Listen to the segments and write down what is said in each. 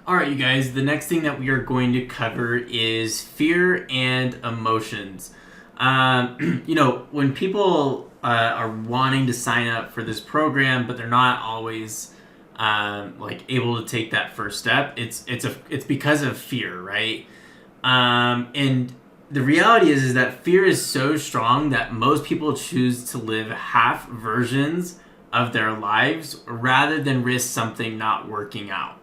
All right, you guys, the next thing that we are going to cover is fear and emotions. When people are wanting to sign up for this program, but they're not always able to take that first step, it's because of fear, right? And the reality is that fear is so strong that most people choose to live half versions of their lives rather than risk something not working out,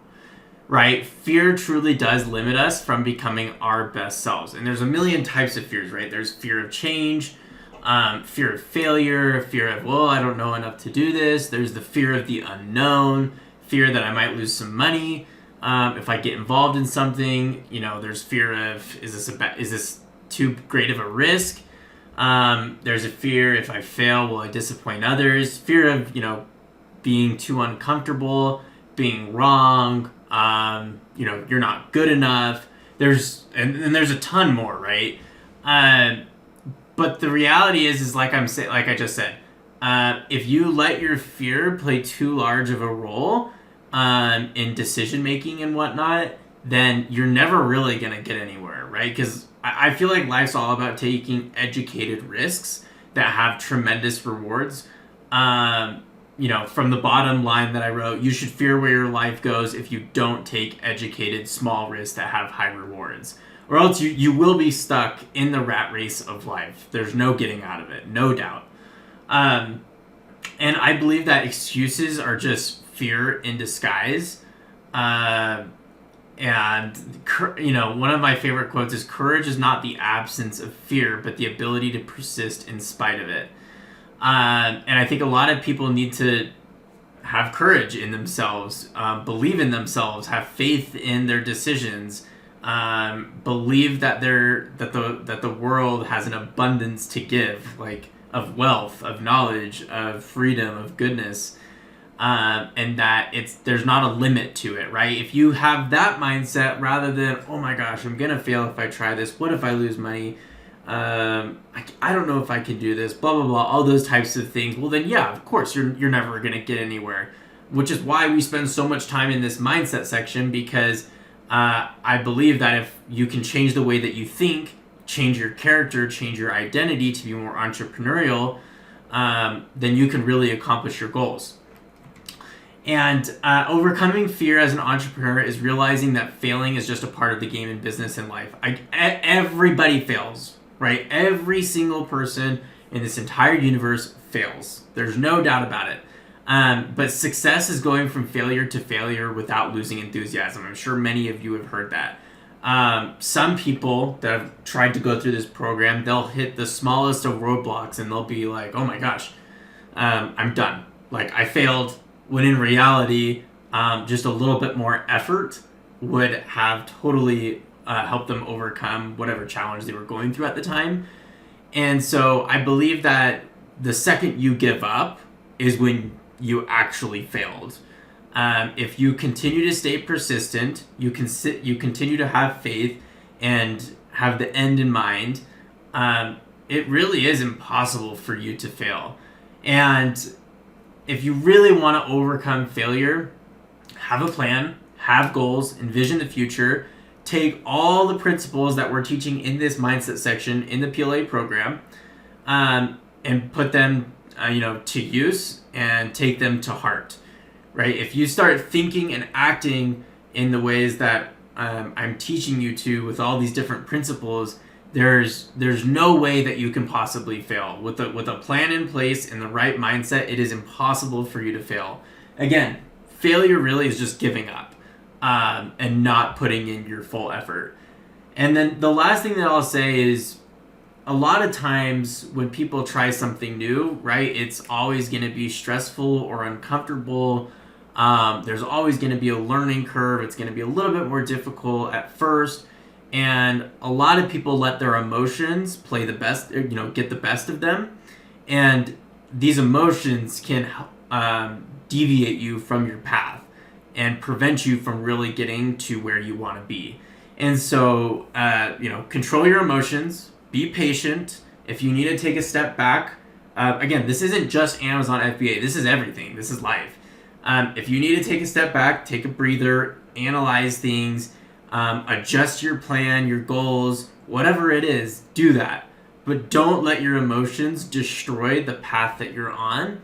right? Fear truly does limit us from becoming our best selves. And there's a million types of fears, right? There's fear of change, fear of failure, fear of, well, I don't know enough to do this. There's the fear of the unknown, fear that I might lose some money if I get involved in something. There's fear of, is this too great of a risk? There's a fear, if I fail, will I disappoint others? Fear of, being too uncomfortable, being wrong, you're not good enough. There's a ton more, right? But the reality is like I just said, if you let your fear play too large of a role in decision making and whatnot, then you're never really gonna get anywhere, right? Because I feel like life's all about taking educated risks that have tremendous rewards. From the bottom line that I wrote, you should fear where your life goes if you don't take educated small risks that have high rewards. Or else you will be stuck in the rat race of life. There's no getting out of it, no doubt. And I believe that excuses are just fear in disguise. And one of my favorite quotes is, courage is not the absence of fear, but the ability to persist in spite of it. And I think a lot of people need to have courage in themselves, believe in themselves, have faith in their decisions, believe that the world has an abundance to give, like of wealth, of knowledge, of freedom, of goodness, and that there's not a limit to it, right? If you have that mindset rather than, oh my gosh, I'm gonna fail if I try this. What if I lose money? I don't know if I can do this, blah, blah, blah, all those types of things. Well, then, yeah, of course, you're never going to get anywhere, which is why we spend so much time in this mindset section, because I believe that if you can change the way that you think, change your character, change your identity to be more entrepreneurial, then you can really accomplish your goals. And overcoming fear as an entrepreneur is realizing that failing is just a part of the game in business and life. Everybody fails, right? Every single person in this entire universe fails. There's no doubt about it. But success is going from failure to failure without losing enthusiasm. I'm sure many of you have heard that. Some people that have tried to go through this program, they'll hit the smallest of roadblocks and they'll be like, oh my gosh, I'm done. Like, I failed. When in reality, just a little bit more effort would have totally helped them overcome whatever challenge they were going through at the time. And so I believe that the second you give up is when you actually failed. If you continue to stay persistent, you continue to have faith and have the end in mind, it really is impossible for you to fail. And if you really want to overcome failure, have a plan, have goals, envision the future, take all the principles that we're teaching in this mindset section in the PLA program, and put them, to use and take them to heart, right? If you start thinking and acting in the ways that I'm teaching you to with all these different principles, there's no way that you can possibly fail. With a plan in place and the right mindset, it is impossible for you to fail. Again, failure really is just giving up and not putting in your full effort. And then the last thing that I'll say is, a lot of times when people try something new, right, it's always going to be stressful or uncomfortable. There's always going to be a learning curve. It's going to be a little bit more difficult at first. And a lot of people let their emotions play the best, get the best of them. And these emotions can deviate you from your path and prevent you from really getting to where you want to be. And so, control your emotions, be patient. If you need to take a step back, again, this isn't just Amazon FBA. This is everything. This is life. If you need to take a step back, take a breather, analyze things, adjust your plan, your goals, whatever it is, do that. But don't let your emotions destroy the path that you're on.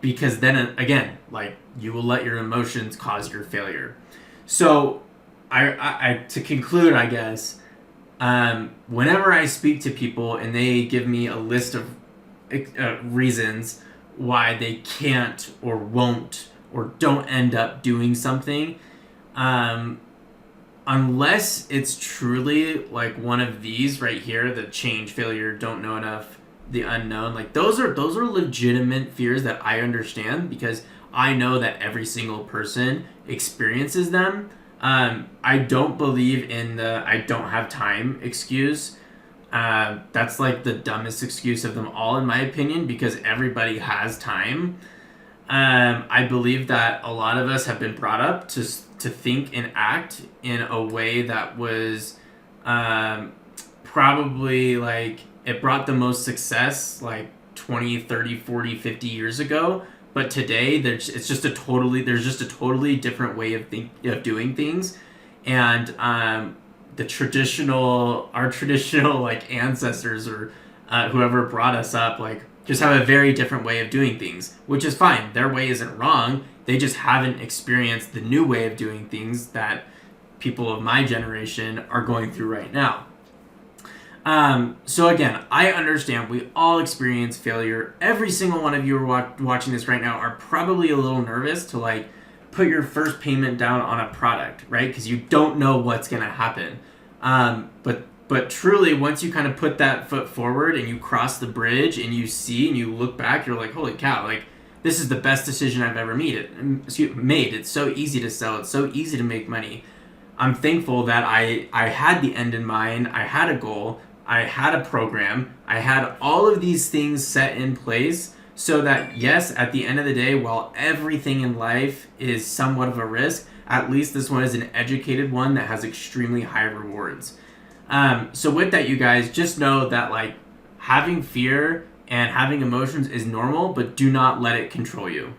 Because then again, like, you will let your emotions cause your failure. So I to conclude, I guess, whenever I speak to people and they give me a list of reasons why they can't or won't or don't end up doing something, unless it's truly like one of these right here, the change, failure, don't know enough, the unknown, like those are legitimate fears that I understand, because I know that every single person experiences them. I don't believe in the "I don't have time" excuse. That's like the dumbest excuse of them all, in my opinion, because everybody has time. I believe that a lot of us have been brought up to think and act in a way that was probably like it brought the most success like 20, 30, 40, 50 years ago. But today there's just a totally different way of doing things. And our traditional like ancestors or whoever brought us up, like, just have a very different way of doing things, which is fine. Their way isn't wrong. They just haven't experienced the new way of doing things that people of my generation are going through right now. So again, I understand we all experience failure. Every single one of you are watching this right now are probably a little nervous to like put your first payment down on a product, right? Because you don't know what's going to happen. But truly, once you kind of put that foot forward and you cross the bridge and you see and you look back, you're like, holy cow, like, this is the best decision I've ever made. It's so easy to sell. It's so easy to make money. I'm thankful that I had the end in mind. I had a goal. I had a program. I had all of these things set in place so that, yes, at the end of the day, while everything in life is somewhat of a risk, at least this one is an educated one that has extremely high rewards. So with that, you guys, just know that like having fear and having emotions is normal, but do not let it control you.